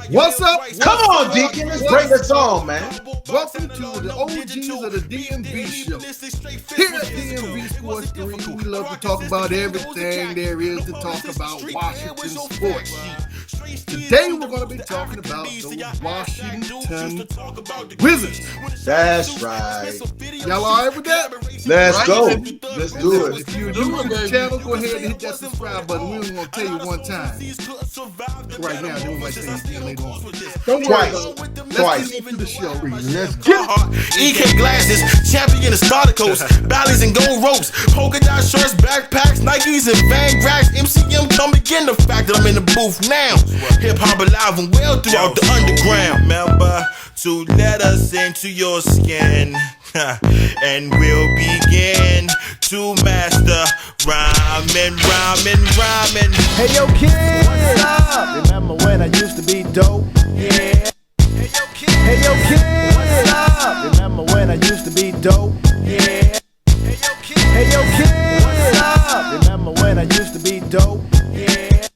What's up? Come on, Deacon. Let's bring this on, man. Welcome to the OGs of the DMV show. Here at DMV Sports 3, we love to talk about everything there is to talk about Washington sports. Today we're going to be talking about the Washington Wizards. That's right. Y'all all right with that? Let's go. Let's do it. If you're new to the channel, go ahead and hit that subscribe button. We only going to tell you one time. Right now, then we might say it again later on. Don't worry about it. Let's get into the show. Let's get it. EK glasses, champion of starter coats, ballies and gold ropes, polka dot shorts, backpacks, Nikes and Van Grags. MCM come again. The fact that I'm in the booth now. Hip hop alive and well throughout the underground. Remember to let us into your skin, and we'll begin to master rhyming. Hey yo kid, what's up? Remember when I used to be dope? Yeah. Hey yo kid, what's up? Remember when I used to be dope? Yeah. Hey yo kid, what's up? Remember when I used to be dope? Yeah.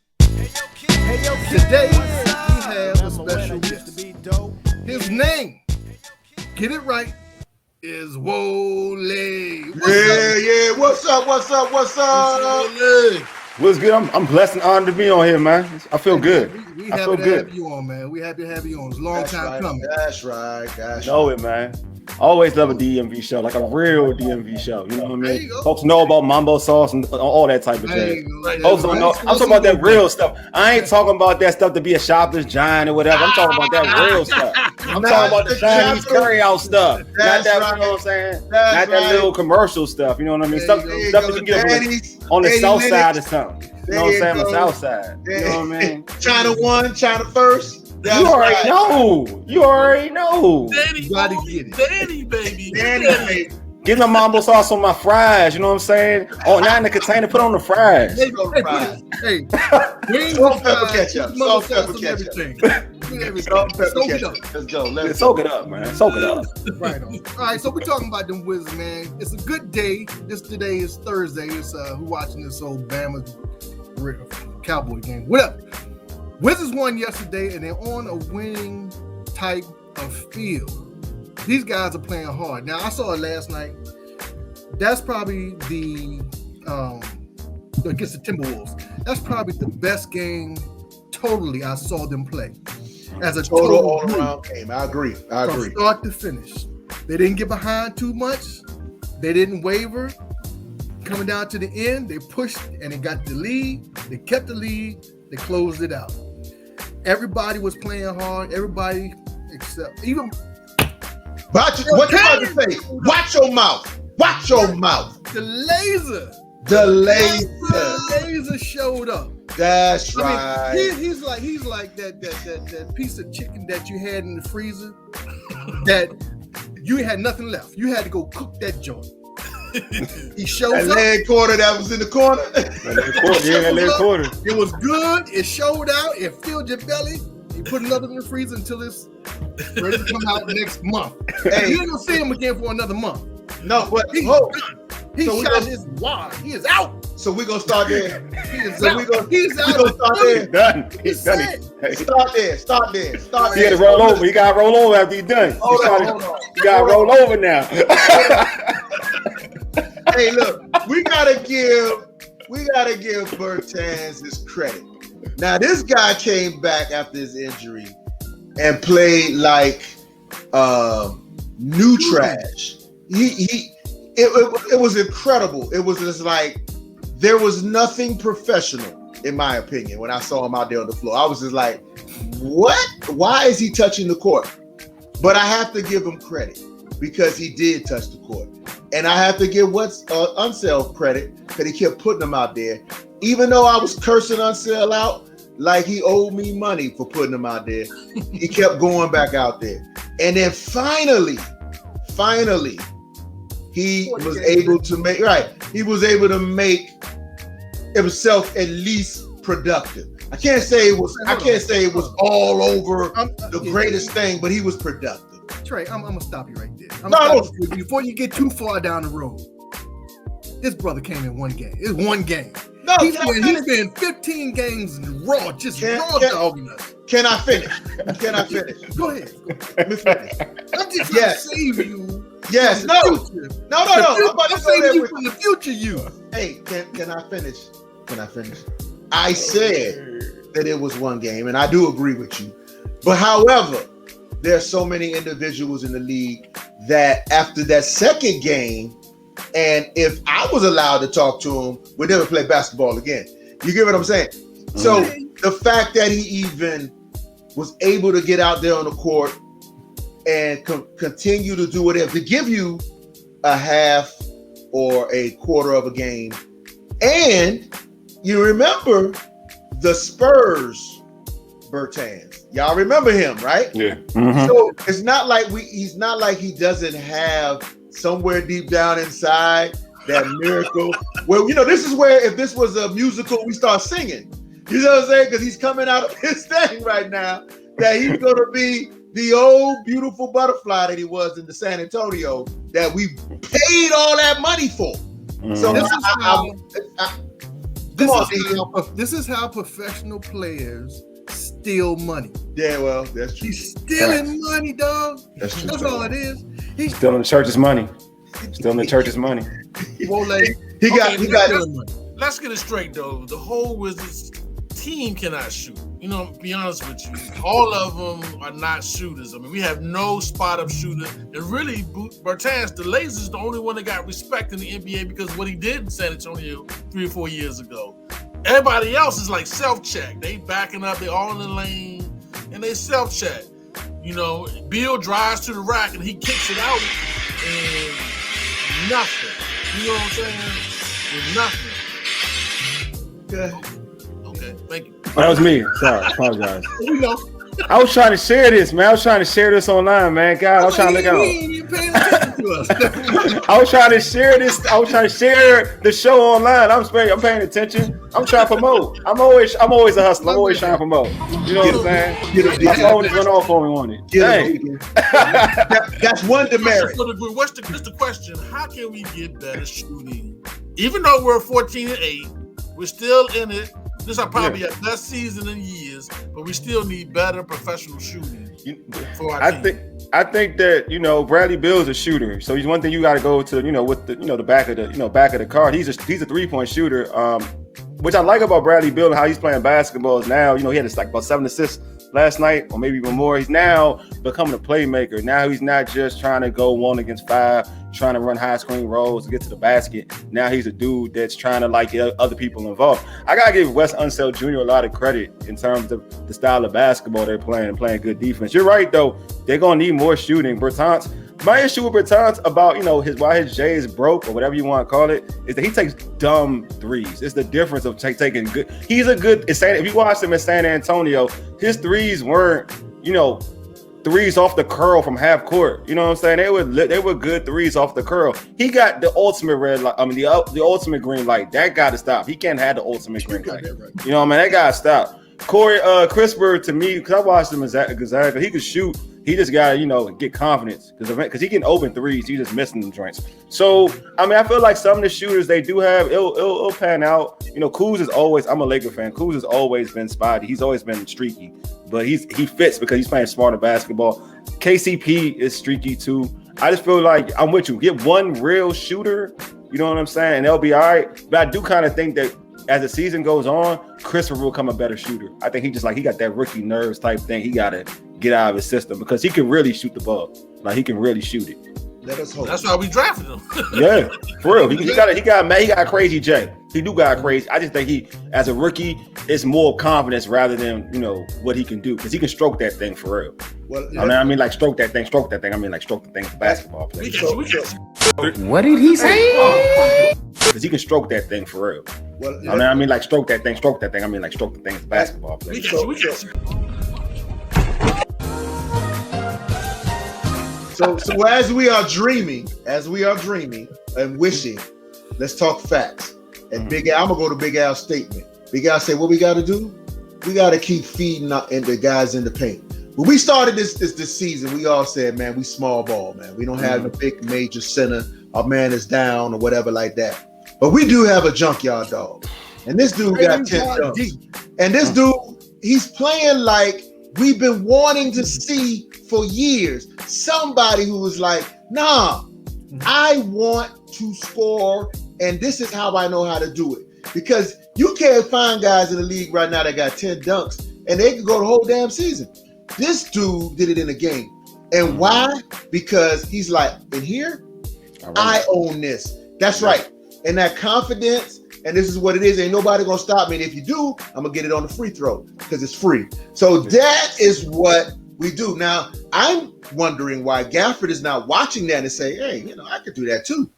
Hey yo kid, today we have a special guest. His name, get it right, is Wole. Yeah. What's up? What's good? I'm blessed and honored to be on here, man. I feel good. We happy to have you on, man. We happy to have you on. It's a long time coming. That's right. Know it, man. Always love a DMV show, like a real DMV show. You know what I mean? Folks know about mambo sauce and all that type of jazz. Folks don't know. I'm talking about that real stuff. I ain't talking about that stuff to be a shopless giant or whatever. I'm talking about that real stuff. I'm talking about the Chinese carry out stuff. Not that, you know what I'm saying? Not that little commercial stuff. You know what I mean? Stuff that you get on the south side or something. You know what I'm saying? On the south side. You know what I mean? China 1, China first. You already know. Danny, gotta get it. Danny, baby. Get my mambo sauce on my fries, you know what I'm saying? Oh, not in the container, put on the fries. Hey, salt, pepper, ketchup. Salt, pepper, ketchup. Let's go. Soak it up, man. Soak it up. Right on. All right, so we're talking about them Wizards, man. It's a good day. Today is Thursday. It's who watching this old Bama Cowboy game. What up? Wizards won yesterday, and they're on a winning type of field. These guys are playing hard. Now, I saw it last night. That's probably against the Timberwolves. That's probably the best game totally I saw them play. As a total all-around game. I agree. From start to finish. They didn't get behind too much. They didn't waver. Coming down to the end, they pushed and they got the lead. They kept the lead. They closed it out. Everybody was playing hard. Everybody except even. What you about to say? Watch your mouth. The laser showed up. That's right. He's like that piece of chicken that you had in the freezer that you had nothing left. You had to go cook that joint. He shows that up. leg quarter that was in the corner. That leg quarter. It was good. It showed out. It filled your belly. You put another in the freezer until it's ready to come out next month. Hey, you ain't gonna see him again for another month. No, but he's done. He shot his wad. He is out. So we're gonna start there. He's out. Start there. Done. He's done. Start there. He had to roll over. He got to roll over after he's done. Hold on. You got to roll over now. Hey, look, we gotta give Bertans his credit. Now, this guy came back after his injury and played like new trash. It was incredible. It was just like there was nothing professional, in my opinion, when I saw him out there on the floor. I was just like, what? Why is he touching the court? But I have to give him credit because he did touch the court. And I have to give Unseld credit that he kept putting him out there. Even though I was cursing Unseld out like he owed me money for putting him out there, he kept going back out there. And then finally, he was able to make himself at least productive. I can't say it was all over the greatest thing, but he was productive. Trey, I'm gonna stop you right there. No. Before you get too far down the road, this brother came in one game. It's one game. No, he's been 15 games raw, just raw dogging us. Can I finish? Go ahead. Let me finish. I'm just trying to save you. Yes. No. I'm about to save you from the future you. Hey, can I finish? I said that it was one game, and I do agree with you. But however, there's so many individuals in the league that after that second game, and if I was allowed to talk to him, we'd never play basketball again. You get what I'm saying? So the fact that he even was able to get out there on the court and continue to do whatever, to give you a half or a quarter of a game. And you remember the Spurs Bertans. Y'all remember him, right? Yeah. Mm-hmm. So it's not like he's not like he doesn't have somewhere deep down inside that miracle. Well, this is where if this was a musical, we start singing. You know what I'm saying? Because he's coming out of his thing right now that he's going to be the old beautiful butterfly that he was in the San Antonio that we paid all that money for. Mm-hmm. So this is how professional players steal money. Yeah, well, that's true. He's stealing money, dog. That's true. That's all it is. He's stealing the church's money. Stealing the church's money. He got. Let's get it straight though. The whole Wizards team cannot shoot. Be honest with you. All of them are not shooters. I mean, we have no spot up shooter. And really, Bertans, the Lasers, is the only one that got respect in the NBA because of what he did in San Antonio 3 or 4 years ago. Everybody else is like self-check. They backing up. They all in the lane, and they self-check. Bill drives to the rack and he kicks it out, and nothing. You know what I'm saying? With nothing. Okay. Thank you. That was me. Sorry, apologize. We know. I was trying to share this, man. I was trying to share this online, man. God, I was trying to look out. I was trying to share this. I was trying to share the show online. I'm paying attention. I'm trying to promote. I'm always a hustler. I'm always trying to promote. You know what I'm saying? My phone just went off for me on it. That's one demerit. What's the question? How can we get better shooting? Even though we're 14-8, we're still in it. This is probably our best season in years, but we still need better professional shooting for our team. I think that Bradley Beal's a shooter, so he's one thing you got to go to with the back of the card. He's a 3-point shooter, which I like about Bradley Beal and how he's playing basketball is now. He had about 7 assists last night, or maybe even more. He's now becoming a playmaker. Now he's not just trying to go 1 against 5, trying to run high screen rolls to get to the basket. Now he's a dude that's trying to get other people involved. I gotta give Wes Unseld Jr. a lot of credit in terms of the style of basketball they're playing and playing good defense. You're right though; they're gonna need more shooting. Bertans, my issue with Bertans about why his J is broke or whatever you want to call it is that he takes dumb threes. It's the difference of taking good. He's a good. If you watch him in San Antonio, his threes weren't threes off the curl from half court. You know what I'm saying? They were good threes off the curl. He got the ultimate red light. I mean, the ultimate green light. That got to stop. He can't have the ultimate green light. You know what I mean? That got to stop. Corey CRISPR, to me, because I watched him at Gonzaga, he could shoot. He just got to, get confidence because he can open threes. He's just missing them joints. So, I mean, I feel like some of the shooters they do have, it'll pan out. Kuz is always, I'm a Laker fan. Kuz has always been spotty. He's always been streaky, but he fits because he's playing smarter basketball. KCP is streaky too. I just feel like I'm with you. Get one real shooter, you know what I'm saying? And they'll be all right. But I do kind of think that as the season goes on, CRISPR will become a better shooter. I think he got that rookie nerves type thing. He got to get out of his system because he can really shoot the ball. He can really shoot it. Let us hope. That's why we drafted him. Yeah, for real. He got a crazy J. He do got crazy. I just think he, as a rookie, is more confidence rather than what he can do because he can stroke that thing for real. Well, I mean, stroke that thing. I mean, stroke the thing as a basketball player. What did he say? Because he can stroke that thing for real. Well, I mean, stroke that thing. I mean, stroke the thing as a basketball player. So as we are dreaming and wishing, let's talk facts. And Big Al, I'm gonna go to Big Al's statement. Big Al said, "What we got to do? We got to keep feeding the guys in the paint." When we started this season, we all said, "Man, we small ball, man. We don't have the big major center. Our man is down or whatever like that." But we do have a junkyard dog, and this dude got 10 dunks. And this dude, he's playing like we've been wanting to see for years. Somebody who was like, nah, I want to score, and this is how I know how to do it. Because you can't find guys in the league right now that got 10 dunks, and they can go the whole damn season. This dude did it in a game. And why? Because he's like, in here, I own this. That's right. And that confidence, and this is what it is. Ain't nobody gonna stop me. And if you do, I'm gonna get it on the free throw because it's free. So that is what we do. Now, I'm wondering why Gafford is not watching that and say, hey, you know, I could do that too.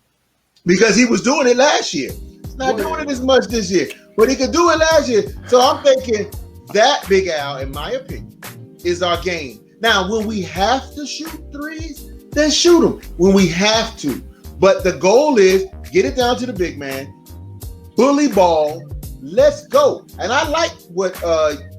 Because he was doing it last year. He's not doing it as much this year, but he could do it last year. So I'm thinking that, Big Al, in my opinion, is our game. Now, when we have to shoot threes, then shoot them when we have to. But the goal is get it down to the big man, bully ball, let's go. And I like what,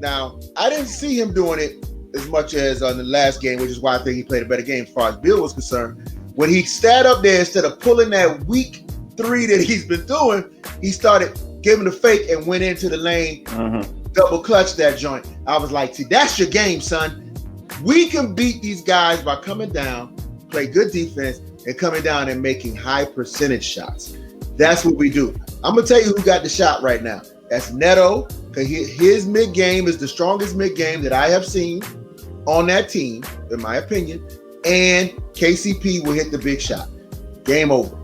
now, I didn't see him doing it as much as on the last game, which is why I think he played a better game as far as Bill was concerned. When he sat up there, instead of pulling that weak three that he's been doing, he started giving the fake and went into the lane, double clutch that joint. I was like, see, that's your game, son. We can beat these guys by coming down, play good defense, and coming down and making high percentage shots. That's what we do. I'm going to tell you who got the shot right now. That's Neto, because his mid-game is the strongest mid-game that I have seen on that team, in my opinion, and KCP will hit the big shot. Game over.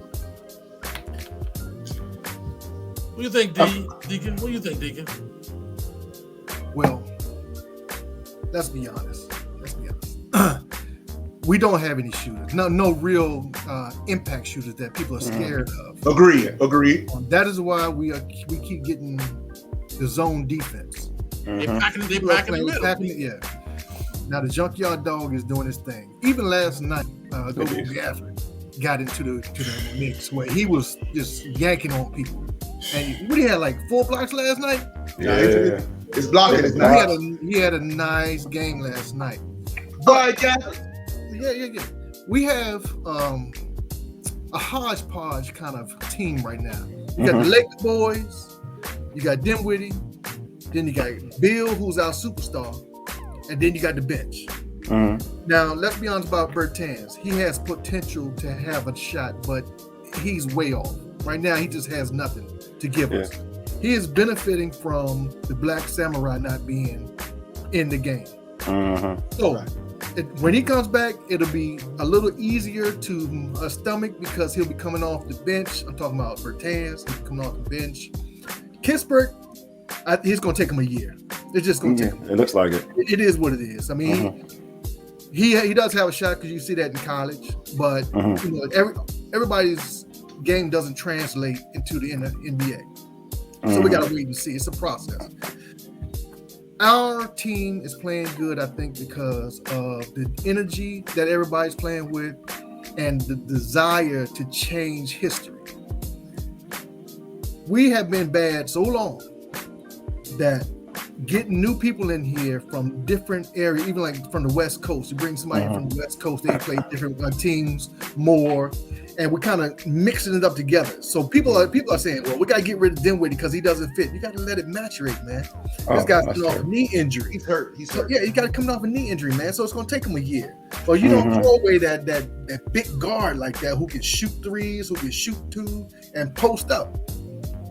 What do you think, Deacon? What do you think, Deacon? Well, let's be honest. We don't have any shooters. No real impact shooters that people are scared of. Agreed. That is why we keep getting the zone defense. They packing the middle. Yeah. Now the junkyard dog is doing his thing. Even last night, Gafford got into the mix where he was just yanking on people. And what he had, like 4 blocks last night? Yeah. His blocking is nice. He had a nice game last night. But yeah. We have a hodgepodge kind of team right now. You got the Lake boys, you got Dinwiddie, then you got Bill, who's our superstar, and then you got the bench. Now, let's be honest about Bertans. He has potential to have a shot, but he's way off. Right now, he just has nothing to give us. He is benefiting from the Black Samurai not being in the game. So, when he comes back, it'll be a little easier to stomach because he'll be coming off the bench. I'm talking about Bertans. He's coming off the bench. Kispert, he's going to take him a year. It's just going to take him. It looks like it. It is what it is. I mean, he does have a shot because you see that in college, but you know, everybody's game doesn't translate into the NBA. So we got to wait and see. It's a process. Our team is playing good, I think, because of the energy that everybody's playing with and the desire to change history. We have been bad so long that getting new people in here from different areas, even like from the West Coast, you bring somebody from the West Coast, they play different teams more, and we're kind of mixing it up together. So people are saying, well, we got to get rid of Dinwiddie because he doesn't fit. You got to let it maturate, man. This guy's coming off a knee injury. He's hurt. Yeah, he got to come off a knee injury, man. So it's going to take him a year. Or you don't throw away that big guard like that who can shoot threes, who can shoot two, and post up.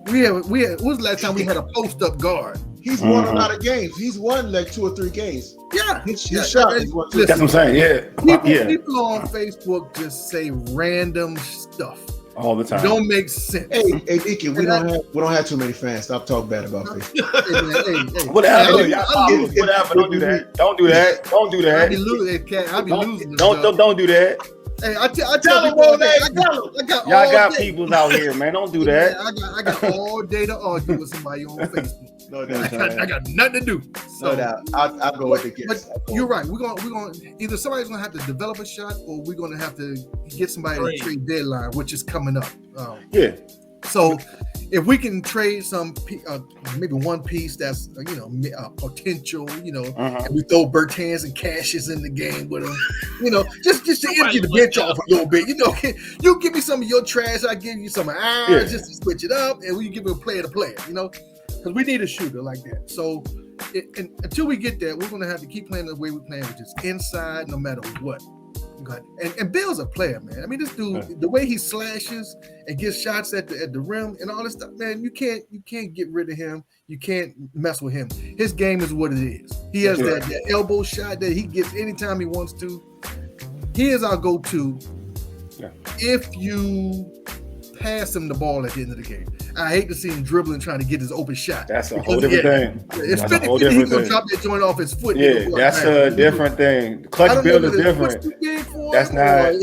When was the last time we had a post up guard? He's won a lot of games. He's won like 2 or 3 games. Yeah. His shot. That's what I'm saying. Yeah. People on Facebook just say random stuff all the time. Don't make sense. Hey, Deacon, we don't have too many fans. Stop talking bad about Facebook. Whatever. Don't do that. Don't do that. I be losing. Don't do that. Hey, I tell them all day. Y'all got peoples out here, man. Don't do that. I got all day to argue with somebody on Facebook. No doubt. I got nothing to do. So, no doubt. I'll go with the kids. But you're right. We're gonna either somebody's gonna have to develop a shot, or we're gonna have to get somebody to trade deadline, which is coming up. So if we can trade some, maybe one piece that's potential, and we throw Bertans and Cassius in the game with them, just to empty the bench off a little bit. You give me some of your trash, I give you some of ours, just to switch it up, and we give it a player to player. Because we need a shooter like that. So until we get there, we're gonna have to keep playing the way we're playing, which is inside, no matter what. And Bill's a player, man. I mean, this dude, the way he slashes and gets shots at the rim and all this stuff, man, you can't get rid of him. You can't mess with him. His game is what it is. He has that elbow shot that he gets anytime he wants to. He is our go-to if you pass him the ball at the end of the game. I hate to see him dribbling, trying to get his open shot. That's a whole different thing. It's 50-50, he's going to drop that joint off his foot. Yeah, that's a different thing. Clutch build is different. That's not.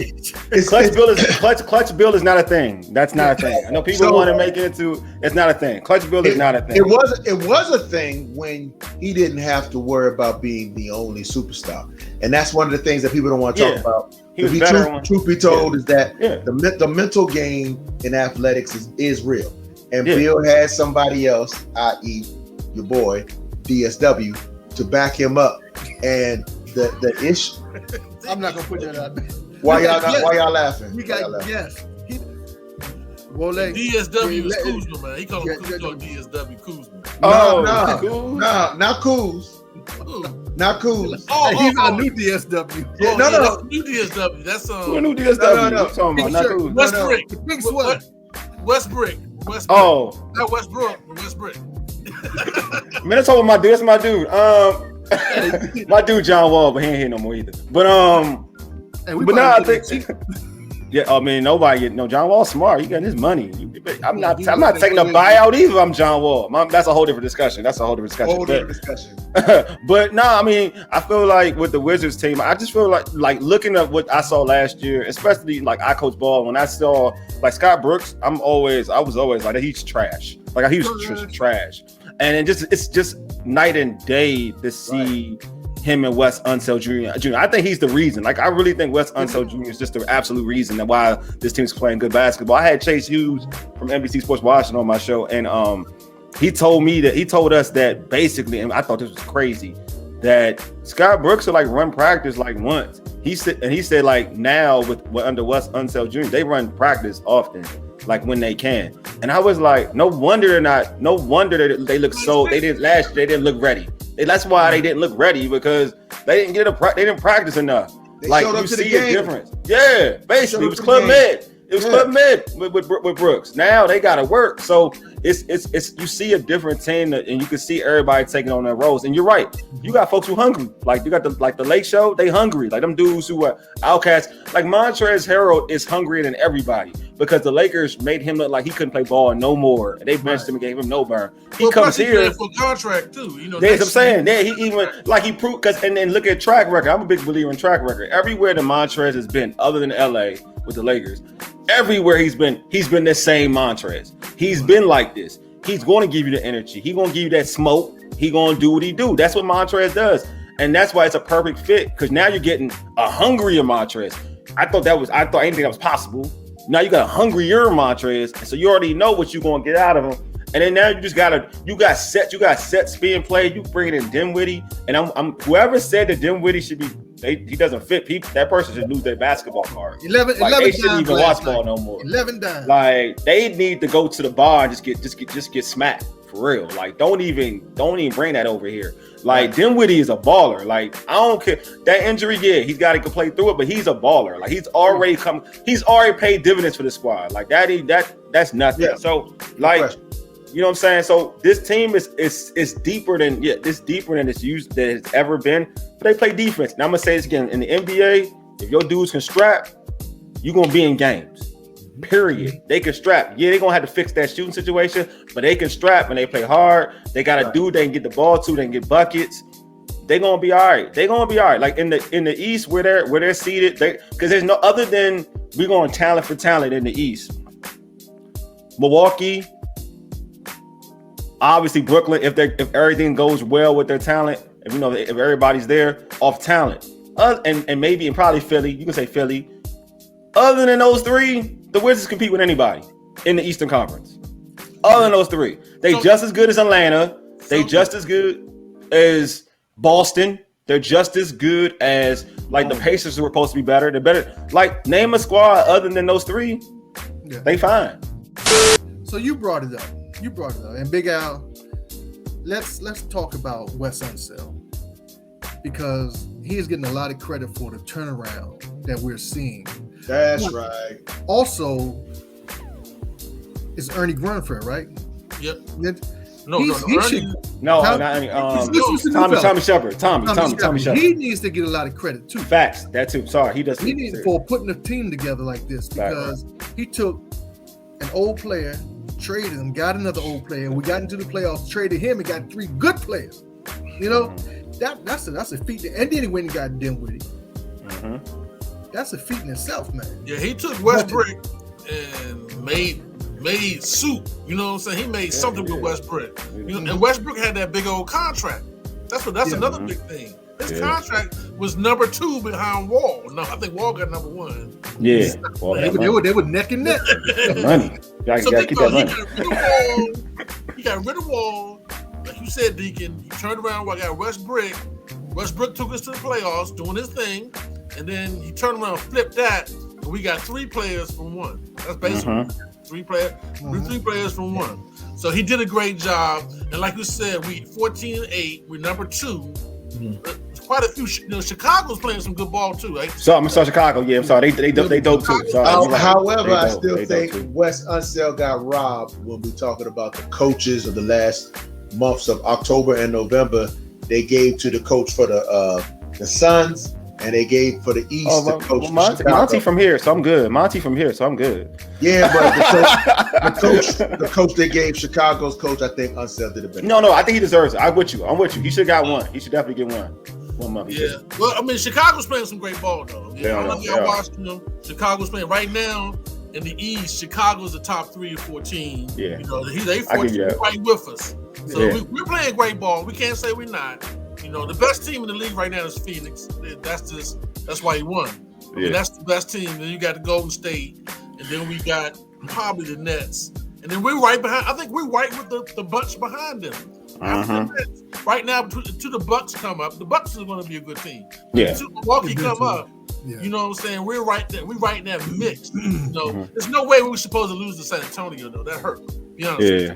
Clutch build is not a thing. That's not a thing. I know people want to make it into. It's not a thing. Clutch build is not a thing. It was a thing when he didn't have to worry about being the only superstar, and that's one of the things that people don't want to talk about. Truth be told, is that the mental game in athletics is real. And Bill had somebody else, i.e. your boy, DSW, to back him up. And the issue... I'm not going to put that out there. Why y'all laughing? We got yes. Wole. DSW is Kuzma, man. He called DSW Kuzma. Not Kuz. Not Kuz. He's our new DSW. New DSW. That's Who new DSW? No. Talking about not Kuz. Westbrook. The big sweater. Westbrook. Not Westbrook. Westbrook. Man, that's all my dude. That's my dude. My dude John Wall, but he ain't here no more either. But I think. Yeah, I mean, nobody get no. John Wall's smart. He got his money. I'm not taking a buyout either. I'm John Wall. That's a whole different discussion. But no, I mean, I feel like with the Wizards team, I just feel like looking at what I saw last year, especially like I coach ball. When I saw like Scott Brooks, I was always like he's trash. Like he was trash, and it's just night and day to see. Him and Wes Unseld Jr. I think he's the reason. Like, I really think Wes Unseld Jr. is just the absolute reason that why this team's playing good basketball. I had Chase Hughes from NBC Sports Washington on my show, and he told us that basically, and I thought this was crazy, that Scott Brooks will like run practice like once. He said like now with under Wes Unseld Jr. they run practice often, like when they can. And I was like, no wonder that they look so. They didn't look ready. That's why they didn't look ready, because they didn't practice enough. Like you see a difference. Yeah, basically it was Club Med. It was Club Med with Brooks. Now they got to work. So it's you see a different team, and you can see everybody taking on their roles. And you're right. You got folks who hungry. Like you got the Lake Show. They hungry. Like them dudes who are outcasts. Like Montrezl Harrell is hungrier than everybody because the Lakers made him look like he couldn't play ball no more. They benched him and gave him no burn. He comes here for contract too. You know. That's what I'm saying. Yeah, he even like he proved and then look at track record. I'm a big believer in track record. Everywhere that Montrezl has been, other than L.A. with the Lakers. Everywhere he's been the same Montrezl. He's been like this. He's going to give you the energy. He's going to give you that smoke. He's going to do what he do. That's what Montrezl does. And that's why it's a perfect fit, because now you're getting a hungrier Montrezl. I thought anything that was possible. Now you got a hungrier Montrezl, so you already know what you're going to get out of him. And then now you got sets being played. You bring it in Dinwiddie, and I'm whoever said that Dinwiddie should be. He doesn't fit people. That person should lose their basketball card. 11 they shouldn't even watch ball no more. 11 dimes. Like they need to go to the bar and just get smacked for real. Like don't even bring that over here. Like Dinwiddie is a baller. Like I don't care that injury. Yeah, he's got to play through it, but he's a baller. Like he's already paid dividends for the squad. Like that's nothing. Yeah. So like. You know what I'm saying? So this team is deeper than it's ever been. But they play defense. Now I'm gonna say this again. In the NBA, if your dudes can strap, you're gonna be in games. Period. They can strap. Yeah, they're gonna have to fix that shooting situation, but they can strap and they play hard. They got a dude they can get the ball to, they can get buckets. They're gonna be all right. Like in the East where they're seated, because there's no other than we're going talent for talent in the East. Milwaukee. Obviously, Brooklyn, if everything goes well with their talent, if everybody's there off talent, and probably Philly, you can say Philly. Other than those three, the Wizards compete with anybody in the Eastern Conference. Other than those three, they just as good as Atlanta. They just as good as Boston. They're just as good as like the Pacers, who are supposed to be better. They're better. Like name a squad other than those three, they fine. So you brought it up. And Big Al, let's talk about Wes Unseld, because he is getting a lot of credit for the turnaround that we're seeing. That's right. Also, it's Ernie Grunfeld, right? Yep. Tommy Shepard. Tommy Shepard. He needs to get a lot of credit too. Facts. That too. Sorry, he does. He needs for putting a team together like this, because he took an old player, traded him, got another old player. We got into the playoffs, traded him, and got 3 good players. You know, that's a feat. And then he went and got Dinwiddie. Mm-hmm. That's a feat in itself, man. Yeah, he took Westbrook and made soup. You know what I'm saying? He made something with Westbrook. You know, and Westbrook had that big old contract. That's another big thing. His contract was number 2 behind Wall. No, I think Wall got number 1. Yeah, they were neck and neck. Money. So gotta keep that money. He got rid of Wall. Like you said, Deacon. He turned around. I got Westbrook. Westbrook took us to the playoffs, doing his thing, and then he turned around, flipped that, and we got 3 players from 1. That's basically 3 players from 1. So he did a great job. And like you said, we 14-8. We're number 2. Quite a few. Chicago's playing some good ball too, right? So I'm sorry, Chicago. Yeah, I'm sorry. They dope too. Sorry, however, I still think Wes Unseld got robbed when we're talking about the coaches of the last months of October and November. They gave to the coach for the Suns, and they gave for the East the coach. Monty from here, so I'm good. Yeah, but the coach they gave, Chicago's coach, I think Unseld did it better. No, I think he deserves it. I'm with you. He should have got one. He should definitely get one. 1 month. Yeah. Well, I mean, Chicago's playing some great ball though. Yeah, I don't know if y'all watching them. Chicago's playing right now in the East. Chicago's the top 3 or 14. Yeah. You know, they 14 right with us. So we're playing great ball. We can't say we're not. You know, the best team in the league right now is Phoenix. That's why he won. I mean, that's the best team. Then you got the Golden State, and then we got probably the Nets, and then we're right behind. I think we're right with the Bucks behind them. Right now, to the Bucks come up, the Bucks are going to be a good team. Yeah. To Milwaukee come up, you know what I'm saying? We're right there. We're right in that mix. You know, there's no way we're supposed to lose to San Antonio though. That hurt. Be honest. Yeah.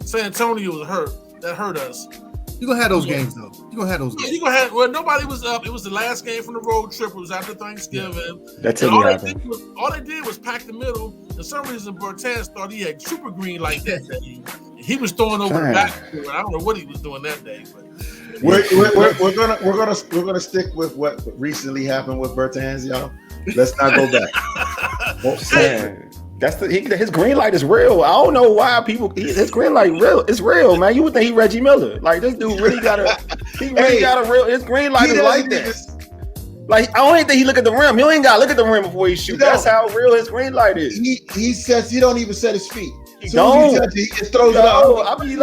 San Antonio was hurt. That hurt us. You're going to have those games, though. You're going to have those games. Well, nobody was up. It was the last game from the road trip. It was after Thanksgiving. That's all they did was pack the middle. For some reason, Bertans thought he had super green like that day. He was throwing over the back. I don't know what he was doing that day. But we're gonna stick with what recently happened with Bertans, y'all. Let's not go back. His green light is real. I don't know why his green light is real, man. You would think he Reggie Miller. Like this dude really got a his green light is like that. Like I don't even think he look at the rim. He ain't gotta look at the rim before he shoots. That's how real his green light is. He says he don't even set his feet. He don't. He just throws it out. I'll be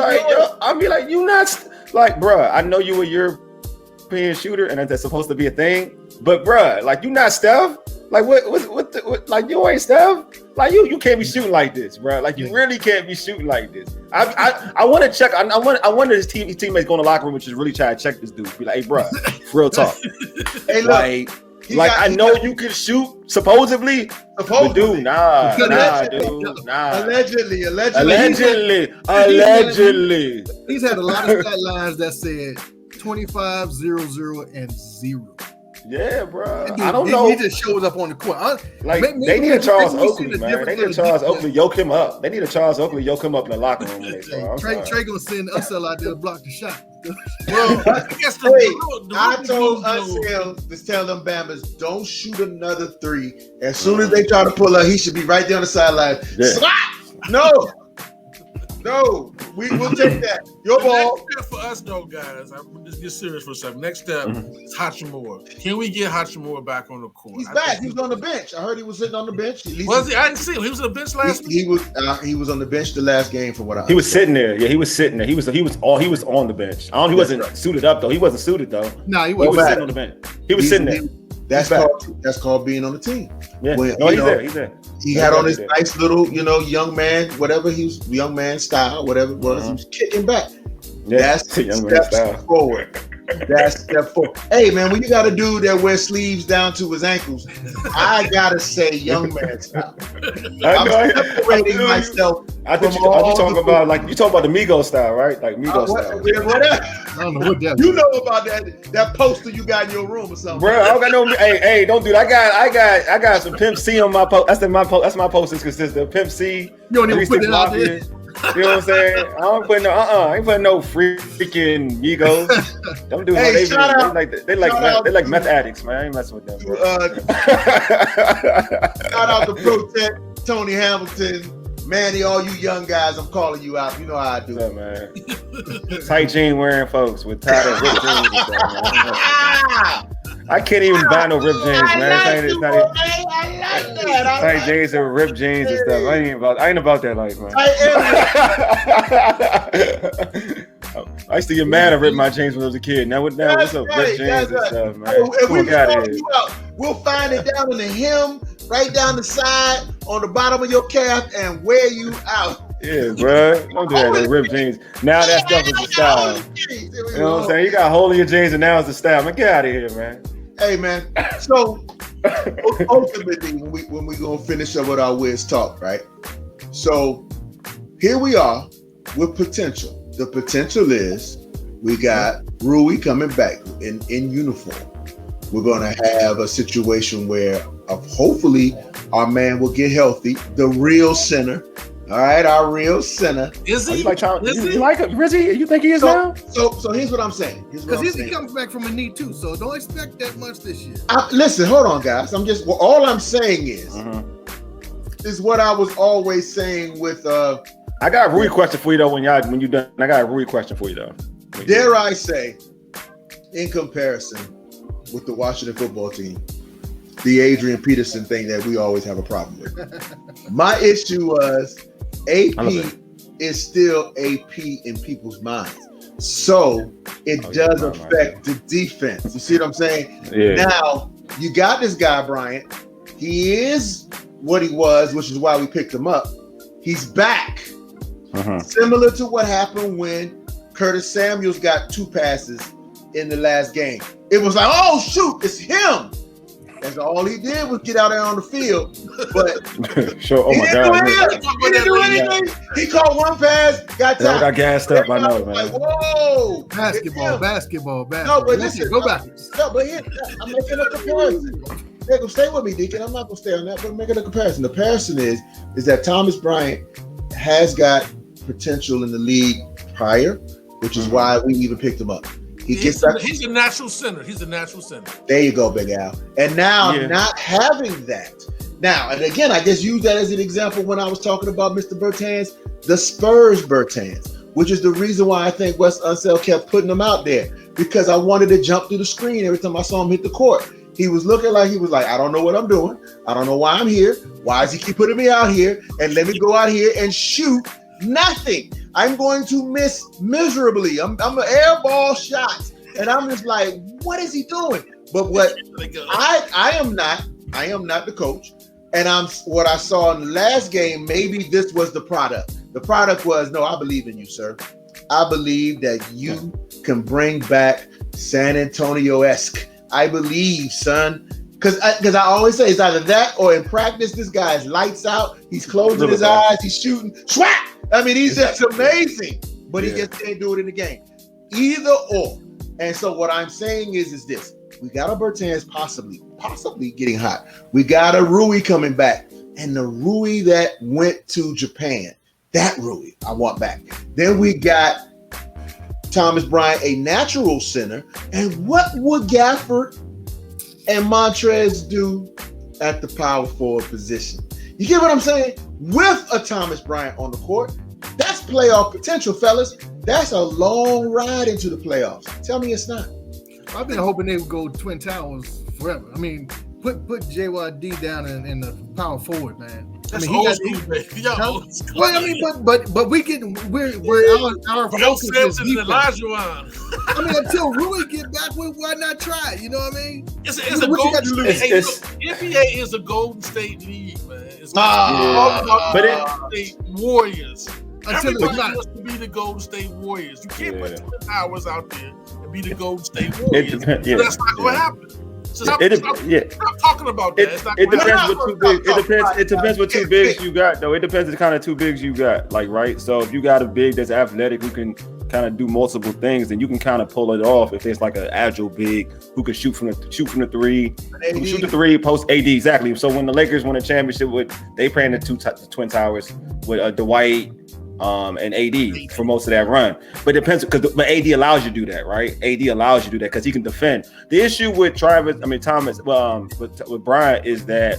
like, you not like, bruh, I know you a European shooter and that's supposed to be a thing, but bruh, like you not Steph. Like what like you ain't Steph. Like you can't be shooting like this, bro. Like you really can't be shooting like this. I want to check. I wonder his teammates go in the locker room and just really try to check this dude. Be like, hey, bro, real talk. Hey, look, I know you can shoot supposedly. But dude, nah, dude, nah. Allegedly. He's had a lot of stat lines that said 25, 0, 0, and 0. Yeah, bro. I don't know. He just shows up on the court. They need a Charles Oakley, man. They need a Charles Oakley yoke him up. They need a Charles Oakley yoke him up in the locker room. Trey gonna send Unseld out there to block the shot. Well, I told Unseld to tell them Bammers, don't shoot another 3. As soon as they try to pull up, he should be right there on the sideline. Yeah. Slap! No, we'll take that. Your ball. Next step for us, though, guys. I'm just get serious for a second. Next step is Hachimura. Can we get Hachimura back on the court? He's back. He was on the bench. I heard he was sitting on the bench. Was he? I didn't see him. He was on the bench last week. He was on the bench the last game from what I. He was sitting there. Yeah, he was sitting there. He was on the bench. He wasn't suited up though. He wasn't suited though. No, he was sitting on the bench. He was sitting there. That's called being on the team. Yeah. When, he's there. He had on his nice little, young man, whatever he was, young man style, whatever it was. He was kicking back. Yeah. That's young man style forward. That's step 4. Hey man, when you got a dude that wears sleeves down to his ankles, I gotta say, young man style. I'm separating myself. I think you talking about you talking about the Migos style, right? Like Migos style. I don't know what that. You know about that poster you got in your room or something, bro? I don't got no. Hey, don't do that. I got some Pimp C on my post. That's my posters consistent. Pimp C. You don't even put it out there. You know what I'm saying? I don't put I ain't putting no freaking Migos. Them dudes, they like meth addicts, man. I ain't messing with them, bro. Shout out to Protect, Tony Hamilton, Manny, all you young guys. I'm calling you out. You know how I do it, man. Tight jean wearing folks with tight ripped jeans and stuff, man. I can't even buy no ripped jeans, man. I like that. Tight jeans and ripped jeans and stuff. I ain't about that life, man. I used to get mad. I ripped my jeans when I was a kid. Now what's up? Ripped jeans and stuff, man. We'll find it down in the hem, right down the side, on the bottom of your calf, and wear you out. Yeah, bro. Don't do that. Ripped jeans. Now that stuff is the style. You know what I'm saying? You got a hole in your jeans, and now it's the style. Man, get out of here, man. Hey, man. So ultimately, when we gonna finish up with our Wiz talk, right? So here we are with potential. The potential is we got Rui coming back in uniform. We're gonna have a situation where hopefully our man will get healthy. The real center. All right, our real center. Is he? You like it, Rizzy? You think he is now? So here's what I'm saying. Because he comes back from a knee too, so don't expect that much this year. Listen, hold on, guys. All I'm saying is what I was always saying with. I got a Rui question for you though. When you done, I got a Rui question for you though. Dare I say, in comparison with the Washington football team, the Adrian Peterson thing that we always have a problem with. My issue was AP is still AP in people's minds. So it does affect the defense. You see what I'm saying? Yeah. Now, you got this guy, Bryant. He is what he was, which is why we picked him up. He's back. Similar to what happened when Curtis Samuels got 2 passes in the last game. It was like, oh, shoot, it's him. That's all he did was get out there on the field. But sure. Oh my God! He didn't do anything. He caught 1 pass, got tired. Got gassed up. I know, man. Like, whoa! Basketball. No, but listen, go back. No, but here, I'm making a comparison. Stay with me, Deacon. I'm not gonna stay on that, but I'm making a comparison. The comparison is that Thomas Bryant has got potential in the league prior, which is why we even picked him up. He's a natural center. There you go, Big Al. And now, not having that. Now, and again, I just use that as an example when I was talking about Mr. Bertans, the Spurs Bertans, which is the reason why I think Wes Unseld kept putting him out there, because I wanted to jump through the screen every time I saw him hit the court. He was looking like I don't know what I'm doing. I don't know why I'm here. Why does he keep putting me out here? And let me go out here and shoot nothing. I'm going to miss miserably. I'm an air ball shot. And I'm just like, what is he doing? But what I am not the coach. And what I saw in the last game, maybe this was the product. The product was, no, I believe in you, sir. I believe that you can bring back San Antonio-esque. I believe, son. Because I always say it's either that or in practice, this guy is lights out. He's closing his eyes. He's shooting. Swat! I mean, he's just amazing. But he just can't do it in the game. Either or. And so what I'm saying is this. We got a Bertans possibly getting hot. We got a Rui coming back. And the Rui that went to Japan, that Rui I want back. Then we got Thomas Bryant, a natural center. And what would Gafford and Montrez do at the power forward position? You get what I'm saying? With a Thomas Bryant on the court, that's playoff potential, fellas. That's a long ride into the playoffs. Tell me it's not. I've been hoping they would go Twin Towers forever. I mean, put JYD down in the power forward, man. That's old school, baby. Old school. Well, I mean, but we're our focus is defense. I mean, until Rui get back, why not try? You know what I mean? It's a Golden State. NBA is a Golden State league, man. It's Golden State Warriors. Everybody wants to be the Golden State Warriors. You can't put Twin Towers out there and be the Golden State Warriors. That's not going to happen. So stop talking about that. It depends what two bigs you got, though. It depends the kind of two bigs you got, like, right? So if you got a big that's athletic who can kind of do multiple things, then you can kind of pull it off. If it's like an agile big who can shoot from the three, shoot the three, post AD, exactly. So when the Lakers won a championship they playing the Twin Towers with Dwight and AD for most of that run. But it depends, but AD allows you to do that, right? AD allows you to do that because he can defend. The issue with Thomas, with Bryant is that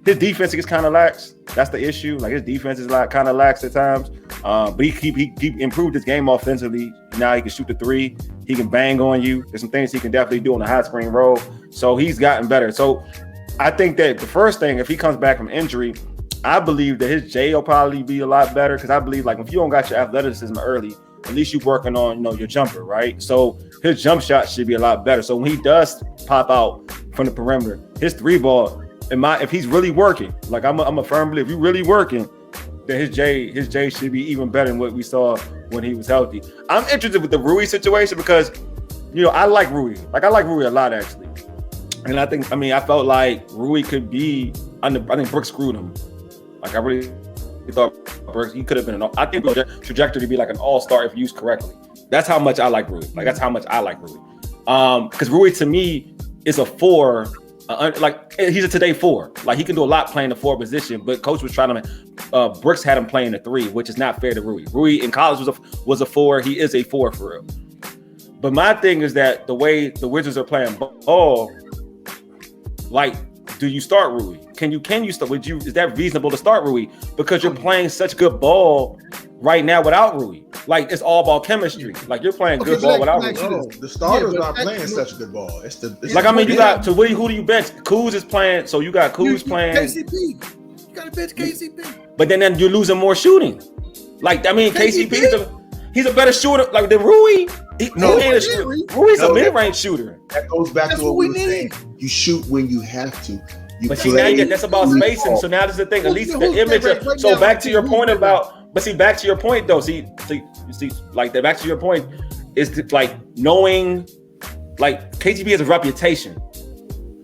his defense gets kind of lax. That's the issue. Like his defense is like kind of lax at times. But he improved his game offensively. Now he can shoot the three. He can bang on you. There's some things he can definitely do on the high screen roll. So he's gotten better. So I think that the first thing, if he comes back from injury, I believe that his J will probably be a lot better because I believe like if you don't got your athleticism early, at least you're working on your jumper, right? So his jump shot should be a lot better. So when he does pop out from the perimeter, his three ball, if he's really working, like I'm a firm believer, if you're really working, then his J should be even better than what we saw when he was healthy. I'm interested with the Rui situation because I like Rui. Like I like Rui a lot actually, and I felt like Rui could be. I think Brooks screwed him. Like I really thought Brooks, he could have been I think the trajectory to be like an all-star if used correctly. That's how much I like Rui. Like that's how much I like Rui. Because Rui to me is a 4. Like he's a today 4. Like he can do a lot playing the 4 position, but coach was trying to Brooks had him playing the 3, which is not fair to Rui. Rui in college was a 4. He is a 4 for real. But my thing is that the way the Wizards are playing ball, like, do you start Rui? Can you start? Is that reasonable to start Rui? Because you're playing such good ball right now without Rui. Like it's all about chemistry. Like you're playing good ball without Rui. No, the starters are playing such good ball. You got to who do you bench? Kuz is playing, so you got Kuz playing. KCP. You got to bench KCP. But then you're losing more shooting. Like KCP he's a better shooter like than Rui. Rui's a mid-range shooter. That goes back to what we were saying. You shoot when you have to. But see, now that's about spacing. So now this is the thing. At least the image. So back to your point about. But see, back to your point though. See, like that. Back to your point is like knowing, like KGB has a reputation.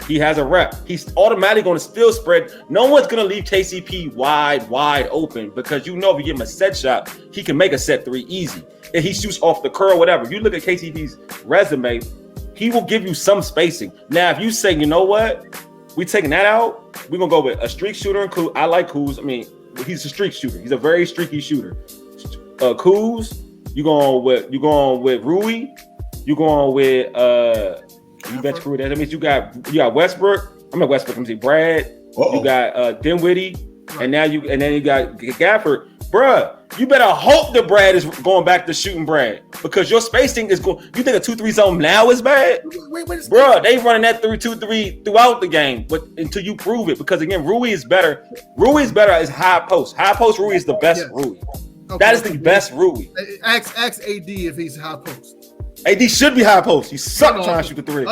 He has a rep. He's automatically going to still spread. No one's going to leave KCP wide open because if you give him a set shot, he can make a set 3 easy. If he shoots off the curl, whatever. You look at KCP's resume, he will give you some spacing. Now, if you say, you know what, we taking that out, we're going to go with a streak shooter and Kuz. I like Kuz. I mean, he's a streak shooter. He's a very streaky shooter. Kuz, you going with Rui, you going with you bench Rui. That means you got Westbrook. I'm at Westbrook. I'm Brad. Uh-oh. You got Dinwiddie, and then you got Gafford. Bruh, you better hope that Brad is going back to shooting Brad because your spacing is going. You think a 2-3 zone now is bad? Bruh, they running that 3-2-3 throughout the game, but until you prove it, because again, Rui is better. Rui is better as high post. High post Rui is the best Rui. Okay, that is the best Rui. Ask AD if he's high post. AD should be high post. You suck trying to shoot the 3.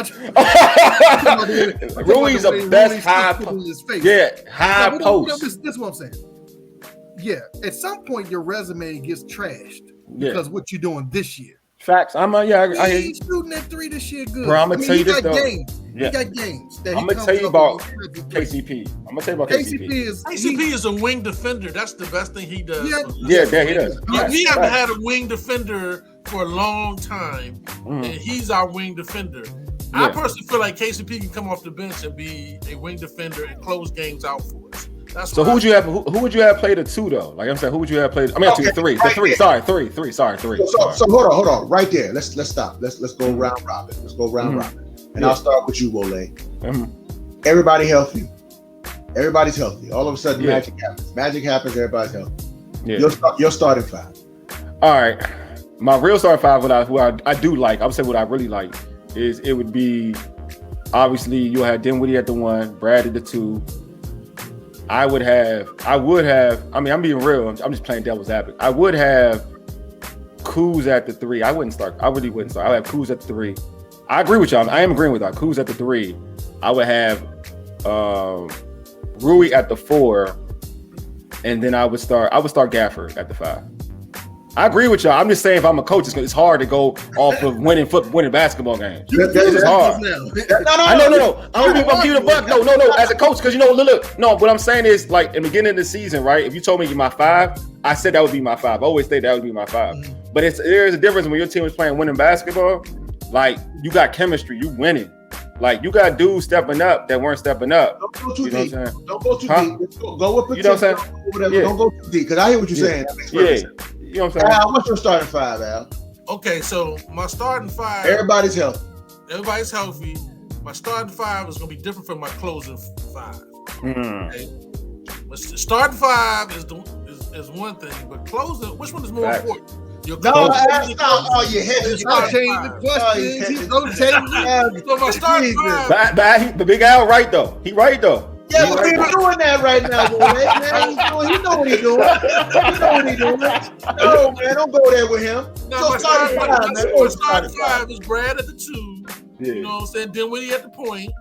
Rui's the best high post. Yeah, high post. This is what I'm saying. Yeah, at some point your resume gets trashed because what you're doing this year. Facts. I hear you. He's shooting that 3 this year good. Bro, I'm gonna tell you this though. He got games. I'm gonna tell you about KCP. KCP is a wing defender. That's the best thing he does. Yeah, he does. We haven't had a wing defender for a long time, and he's our wing defender. I personally feel like KCP can come off the bench and be a wing defender and close games out for us. So who would you have played a 2 though? Like I'm saying, who would you have played? I mean, 3. Sorry, 3. Sorry, 3. So hold on, right there. Let's stop. Let's go round robin. And I'll start with you, Wole. Everybody healthy. Everybody's healthy. All of a sudden, magic happens. Everybody's healthy. Yeah. Your starting 5. All right, my real starting 5. What I do like. I'm saying what I really like is it would be obviously you'll have Dinwiddie at the 1, Brad at the 2. I would have, I mean, I'm being real. I'm just playing devil's advocate. I would have Kuz at the 3. I really wouldn't start. I would have Kuz at the 3. I agree with y'all. I am agreeing with y'all. Kuz at the 3. I would have Rui at the 4. And then I would start Gafford at the 5. I agree with y'all. I'm just saying, if I'm a coach, it's hard to go off of winning basketball games. It's just hard. No. I don't think I'm giving a buck. No. As a coach, because look. No, what I'm saying is, like, in the beginning of the season, right? If you told me you're my 5, I said that would be my 5. I always say that would be my 5. But there's a difference when your team is playing winning basketball. Like, you got chemistry, you winning. Like, you got dudes stepping up that weren't stepping up. Don't go too deep. Don't go too deep. Go with you know what I'm saying? Yeah. Don't go too deep, because I hear what you're saying. That makes sense. You know what I'm saying? Al, what's your starting 5, Al? Okay, so my starting 5. Everybody's healthy. Everybody's healthy. My starting 5 is going to be different from my closing 5. Okay? Starting 5 is one thing, but closing, which one is more important? That's not all your head. Stop changing the questions. He's rotating. So my starting 5. But Big Al right though. He right though. Yeah, but he's doing that right now, man. He know what he's doing. No, man, don't go there with him. No, my starting 5 is Brad at the 2. Yeah. You know what I'm saying? Dinwiddie at the point.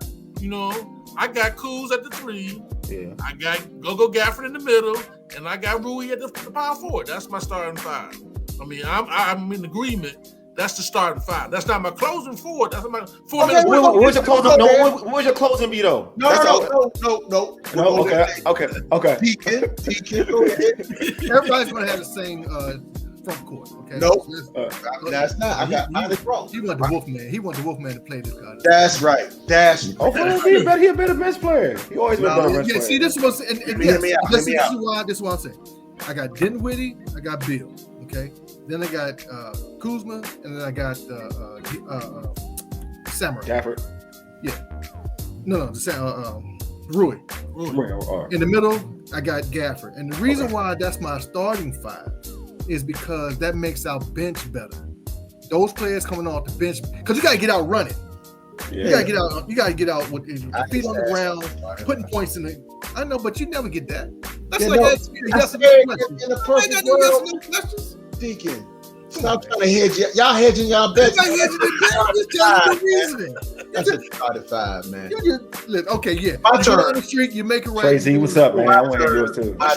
You know, I got Kuz at the 3. Yeah. I got Gogo Gafford in the middle, and I got Rui at the power forward. That's my starting 5. I mean, I'm in agreement. That's the starting 5. That's not my closing 4. That's my 4 minutes. Where's your closing? No, where's your closing be though? No. Okay. Deacon, go ahead. Everybody's gonna have the same front court. Okay. Nope. That's not. I got mine is wrong. He want the Wolfman. He want the Wolfman to play this guy. That's right. He a better bench player. He always been a better bench player. See, this was Hear me out. This is what I'm saying. I got Dinwiddie. I got Bill. Okay. Then I got Kuzma, and then I got Samurai. Gafford. Yeah. No, Rui. In the middle, I got Gafford. And the reason why that's my starting 5 is because that makes our bench better. Those players coming off the bench, because you got to get out running. Yeah. You gotta get out with your feet on the ground, putting points in the. I know, but you never get that. That's yesterday. In the perfect world, Deacon, stop trying to hedge. Y'all hedging y'all bets. I'm just telling you the reasoning. That's a starting 5, man. Okay, yeah. My turn. On the street, you make it right. Tracy, what's up, man? I want to hear yours too. My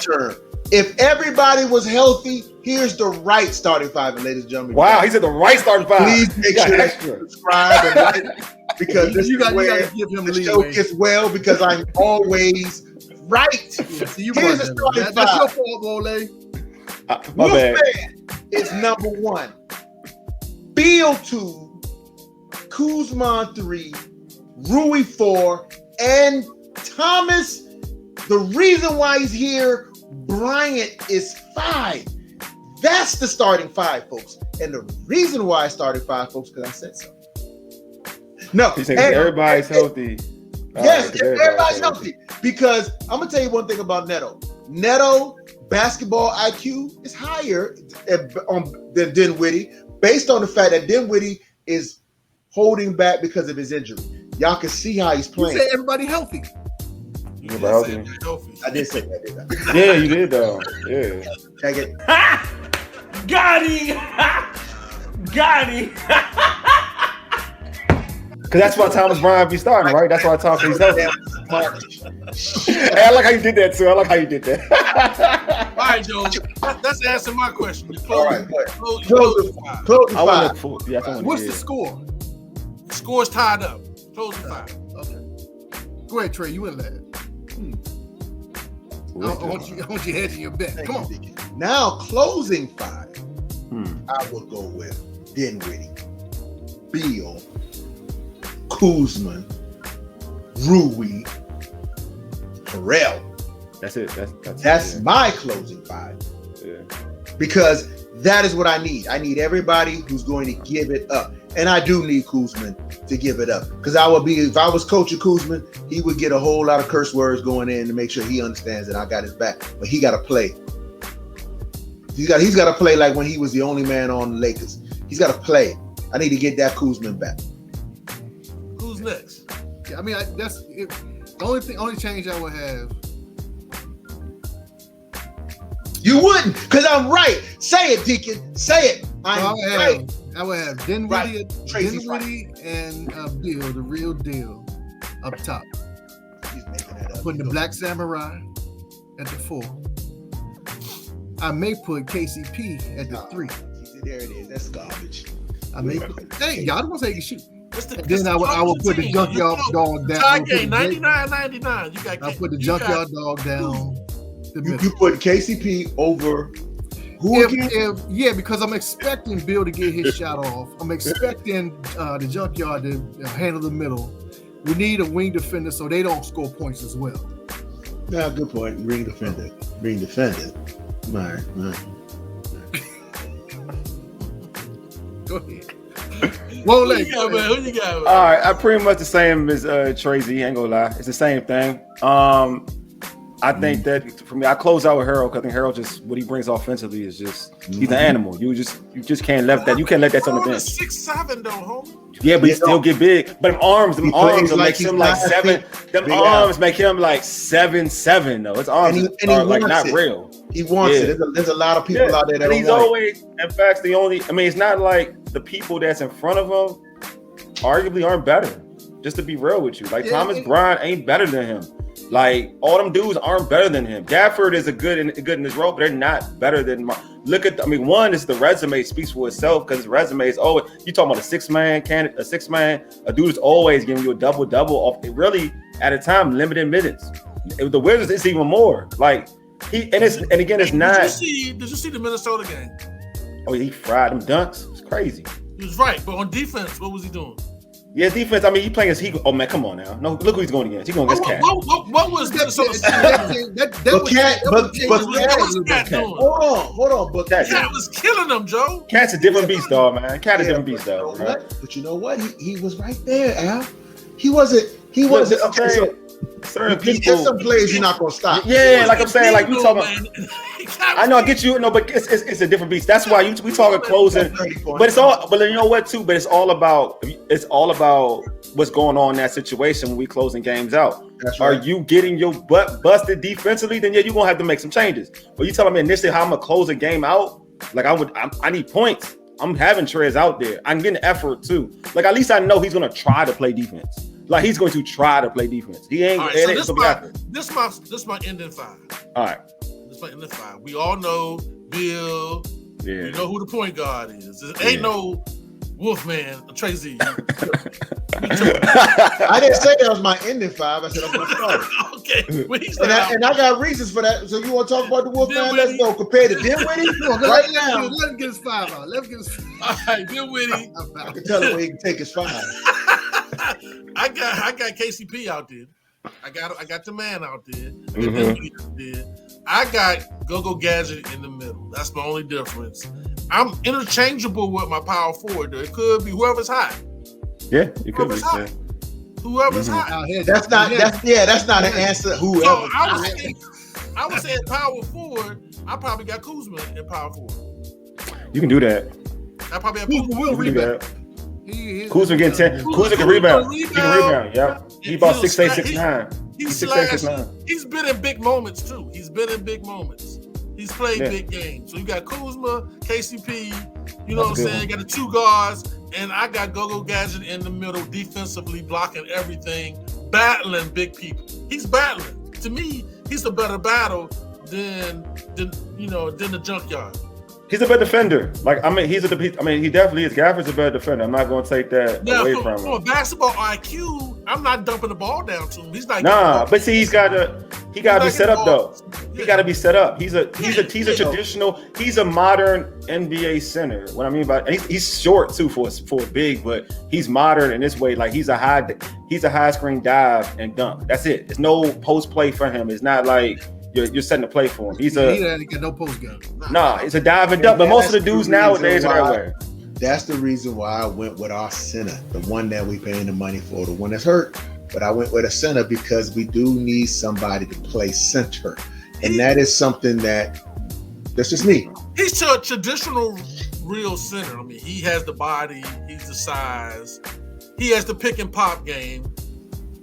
turn. If everybody was healthy, here's the right starting 5, ladies and gentlemen. Wow, he said the right starting 5. Please make sure that you subscribe and like, because this is where the show gets well, because I'm always right. Yeah, here's the starting 5. That's your fault, Wole. Wolfman is number 1. Beal 2, Kuzma 3, Rui 4, and Thomas. The reason why he's here, Bryant is 5. That's the starting 5, folks. And the reason why I started 5, folks, because I said so. No, he's saying everybody's healthy. Yes, everybody's healthy. Because I'm gonna tell you one thing about Neto. Neto basketball IQ is higher than Dinwiddie, based on the fact that Dinwiddie is holding back because of his injury. Y'all can see how he's playing. You said everybody healthy. I did say that, didn't I? Yeah, you did though. Yeah. Check it. Got him. Because that's why Thomas Bryant be starting, right? That's why Thomas he's healthy. Hey, I like how you did that too. I like how you did that. All right, Joe. That's answering my question. All right, close 5. What's the score? The score's tied up. Closing 5. Okay. Go ahead, Trey. You in last. I want you hedging your bet. Come on. Now, closing 5. I will go with Dinwiddie, Beal, Kuzma, Rui, Harrell. That's it. That's my closing 5. Yeah. Because that is what I need. I need everybody who's going to give it up. And I do need Kuzma to give it up. Because if I was coaching Kuzma, he would get a whole lot of curse words going in to make sure he understands that I got his back. But he got to play. He's got to play like when he was the only man on the Lakers. He's got to play. I need to get that Kuzma back. Who's next? Yeah, I mean, that's it. The only change I would have. You wouldn't, because I'm right. Say it, Deacon. Say it. I'm right. I would have Dinwiddie and Bill, the real deal, up top. He's making that up. Putting the Black Samurai at the 4. I may put KCP at the 3. There it is. That's garbage. I may put, hey, y'all don't want to say he can shoot. Then I will put the junkyard dog down. Tie game 99.99. You got. I'll put the junkyard dog down. You put KCP over who again? Yeah, because I'm expecting Bill to get his shot off. I'm expecting the junkyard to handle the middle. We need a wing defender so they don't score points as well. Yeah, good point. Ring defender. All right. Go ahead. Wole, who you got, man? Who you got, man? All right, I pretty much the same as Tracy. Ain't gonna lie, it's the same thing. I think that for me, I close out with Harold because I think Harold just what he brings offensively is just he's an animal. You just can't let that. You can't let that on the bench. 6'7" though, homie. Yeah, but he still get big. But them arms will make him like 7. Them arms make him like 7'7" though. His arms are like not real. He wants it. There's a lot of people out there that he's always. In fact, the only. I mean, it's not like the people that's in front of him arguably aren't better. Just to be real with you, like Thomas Bryant ain't better than him. Like all them dudes aren't better than him. Gafford is good in his role, but they're not better than. One is the resume speaks for itself because his resume is always. You talking about a 6-man candidate, a dude is always giving you a double off. It really at a time limited minutes. The Wizards, it's even more like it's not. Did you see the Minnesota game? Oh, he fried them dunks. It's crazy. He was right, but on defense, what was he doing? Yeah, defense. I mean, he playing as he. Oh man, come on now. No, look who he's going against. He's going against Cat. What was Minnesota? Hold on. But Cat was killing them, Joe. Cat's a different beast, dog, man. Cat is a different beast, dog. Right? But you know what? He was right there, Al. He wasn't. Okay, so certain people. There's some players you're not gonna stop. Yeah, like I'm saying, like you talking. I know, I get you. No, but it's a different beast. That's why we talking closing. But it's all. But you know what too? But it's all about what's going on in that situation when we closing games out. That's right. Are you getting your butt busted defensively? Then you're gonna have to make some changes. But you telling me initially how I'm gonna close a game out? Like I need points. I'm having Trez out there. I'm getting effort too. Like at least I know he's gonna try to play defense. Like he's going to try to play defense. He ain't. Right, so this my ending 5. All right. This my ending 5. We all know Bill. Yeah. We know who the point guard is. There ain't no Wolfman, Tracy. I didn't say that was my ending 5. I said I'm going to start. Okay. And I got reasons for that. So you want to talk about the Wolfman? Let's go. Compared to Dinwiddie? Right now. Let him get his 5 out. All right, Dinwiddie. I can tell him where he can take his 5. I got KCP out there. I got the man out there. I got Go-Go Gadget in the middle. That's my only difference. I'm interchangeable with my power forward. It could be whoever's hot. Yeah, it could be. Whoever's hot. That's not an answer. Whoever. So I would say at power forward, I probably got Kuzma in power forward. You can do that. I probably have Kuzma will rebound. Kuzma getting 10. Kuzma can rebound. He can rebound. Yep. He about 6'8", 6'9". He's 6'8", 6'9". He's been in big moments too. He's played big games. So you got Kuzma, KCP. You know what I'm saying? You got the 2 guards, and I got Go-Go Gadget in the middle, defensively blocking everything, battling big people. He's battling. To me, he's a better battle than the junkyard. He's a better defender. He definitely is. Gafford's a better defender. I'm not going to take that away from him. From basketball IQ, I'm not dumping the ball down to him. He's like but see, he got to be set up though. He got to be set up. He's a traditional. He's a modern NBA center. What I mean by he's short too for big, but he's modern in this way. Like he's a high screen dive and dunk. That's it. There's no post play for him. It's not like. You're setting a play for him. He got no post game. It's a dive and dunk. But most of the dudes nowadays are that way. That's the reason why I went with our center, the one that we paying the money for, the one that's hurt. But I went with a center because we do need somebody to play center, and that is something that's just me. He's a traditional real center. I mean, he has the body, he's the size, he has the pick and pop game,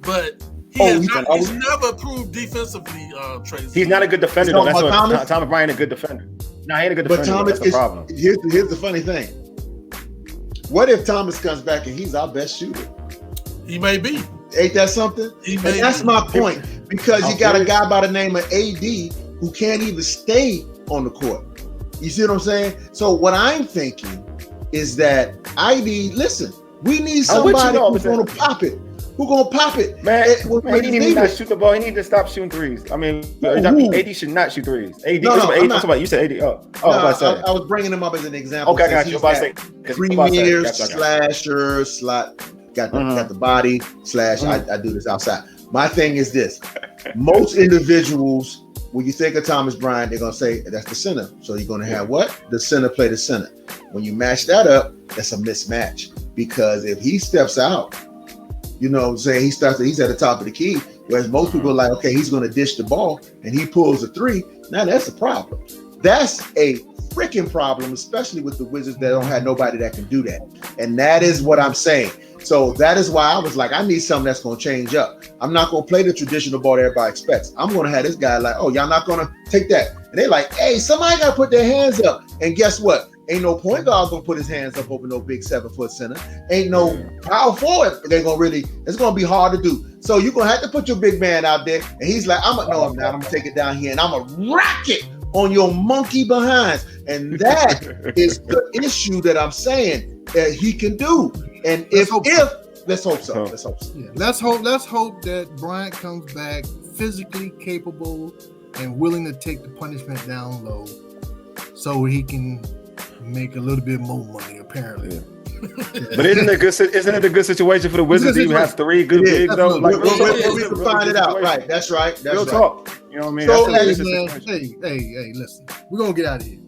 but. He's never proved defensively, Tracy. He's not a good defender, though. That's what Thomas Bryant a good defender. No, he ain't a good defender. Thomas, that's the problem. Here's the funny thing. What if Thomas comes back and he's our best shooter? He may be. Ain't that something? That's my point. Because you got a guy by the name of AD who can't even stay on the court. You see what I'm saying? So what I'm thinking is that we need somebody who's going to pop it. Who's going to pop it? Man, he didn't even not shoot the ball. He need to stop shooting threes. I mean, AD should not shoot threes. AD, you said AD. I was bringing him up as an example. Okay, I got you. Premier slasher, slot, got the body, slash, I do this outside. My thing is this. Most individuals, when you think of Thomas Bryant, they're going to say that's the center. So you're going to have what? The center play the center. When you match that up, that's a mismatch. Because if he steps out, you know what I'm saying, he's at the top of the key, whereas most people are like, okay, he's going to dish the ball, and he pulls a three. Now that's a problem. That's a freaking problem, especially with the Wizards that don't have nobody that can do that. And that is what I'm saying. So that is why I was like, I need something that's going to change up. I'm not going to play the traditional ball that everybody expects. I'm going to have this guy like, oh, y'all not going to take that. And they're like, hey, somebody got to put their hands up. And guess what? Ain't no point guard going to put his hands up over no big 7-foot center. Ain't no power forward. It's going to be hard to do. So you're going to have to put your big man out there. And he's like, I'm going to take it down here and I'm going to rack it on your monkey behinds. And that is the issue that I'm saying that he can do. And let's hope so. Yeah, let's hope that Bryant comes back physically capable and willing to take the punishment down low so he can make a little bit more money, apparently. But isn't it a good situation for the Wizards to even have three good bigs though? Like we can find it out. Right. That's right. Real talk. You know what I mean? So, hey, listen. We're gonna get out of here.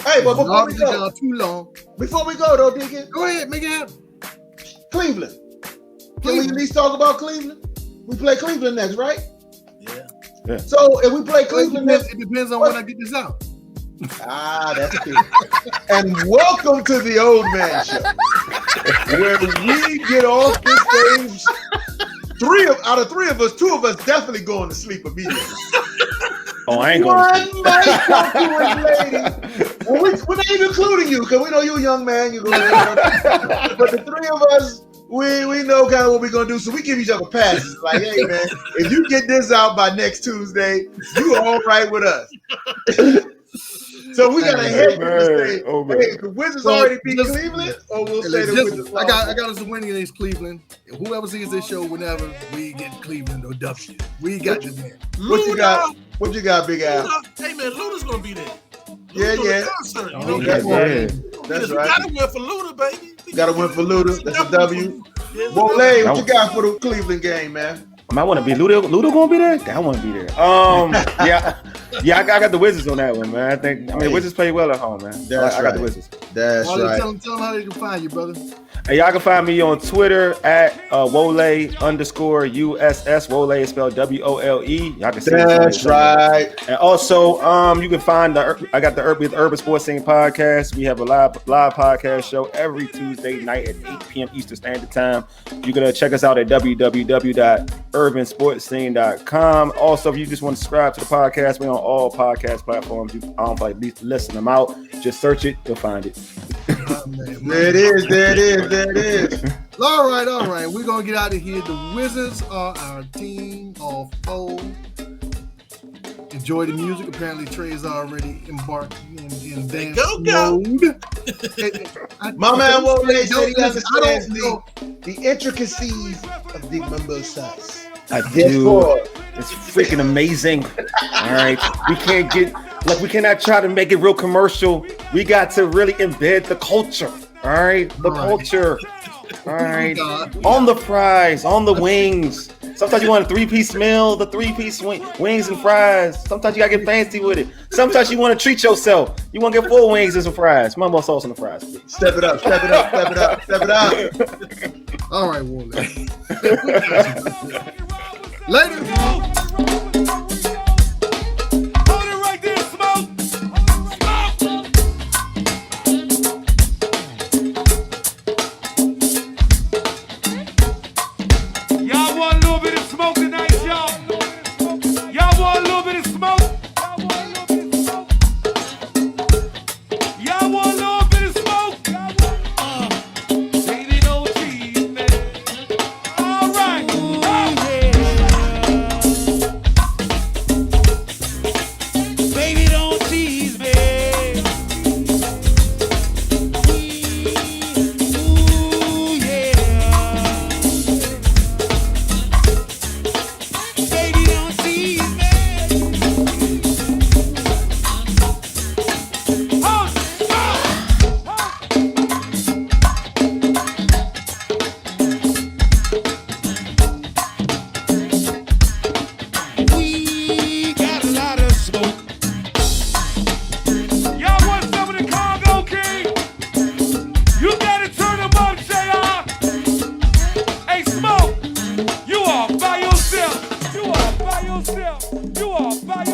Hey, but before we go, too long. Before we go though, Deacon. Go ahead, make it happen. Cleveland. Can we at least talk about Cleveland? We play Cleveland next, right? Yeah. So if we play Cleveland next, it depends on when I get this out. That's good. And welcome to the Old Man Show, where we get off this stage. Out of three of us, two of us definitely going to sleep immediately. Oh, I ain't going to sleep. One might talk to a lady. Well, we're not even including you because we know you're a young man. You're going to but the three of us, we know kind of what we're going to do. So we give each other passes. Like, hey, man, if you get this out by next Tuesday, you all right with us. So we got to head to the stage. The Wizards already beat Cleveland, or we'll say the Wizards. I got us winning against Cleveland. Whoever sees this show, whenever we get Cleveland or W, we got to win. What you got? What you got, Big Al? Hey man, Luda's gonna be there. Yeah. Concert, That's right. We gotta win for Luda, baby. Got to win for Luda. That's a W. Wole, what you got for the Cleveland game, man? I want to be Luda. Luda gonna be there? I want to be there. Yeah, I got the Wizards on that one, man. The Wizards play well at home, man. I got the Wizards. That's right. Tell them how they can find you, brother. Hey, y'all can find me on Twitter at Wole_USS. Wole is spelled WOLE. Y'all can see that's right. And also, you can find I got the Urban Sports Scene podcast. We have a live podcast show every Tuesday night at 8 p.m. Eastern Standard Time. You can check us out at www.urbansportscene.com. Also, if you just want to subscribe to the podcast, we're on all podcast platforms. At least listen them out. Just search it, you'll find it. There it is. All right. We're going to get out of here. The Wizards are our team of four. Enjoy the music. Apparently, Trey's already embarked in dance mode. My man Wole said he understands the intricacies of the mambo sauce. I do. It's freaking amazing. All right. We cannot try to make it real commercial. We got to really embed the culture. All right. Culture. All right. On the fries, on the wings. Sometimes you want a 3-piece meal, the 3-piece wings and fries. Sometimes you gotta get fancy with it. Sometimes you want to treat yourself. You want to get 4 wings and some fries. Mambo sauce on the fries, please. Step it up. All right, Wole. Later. Baby, don't tease me. are fire.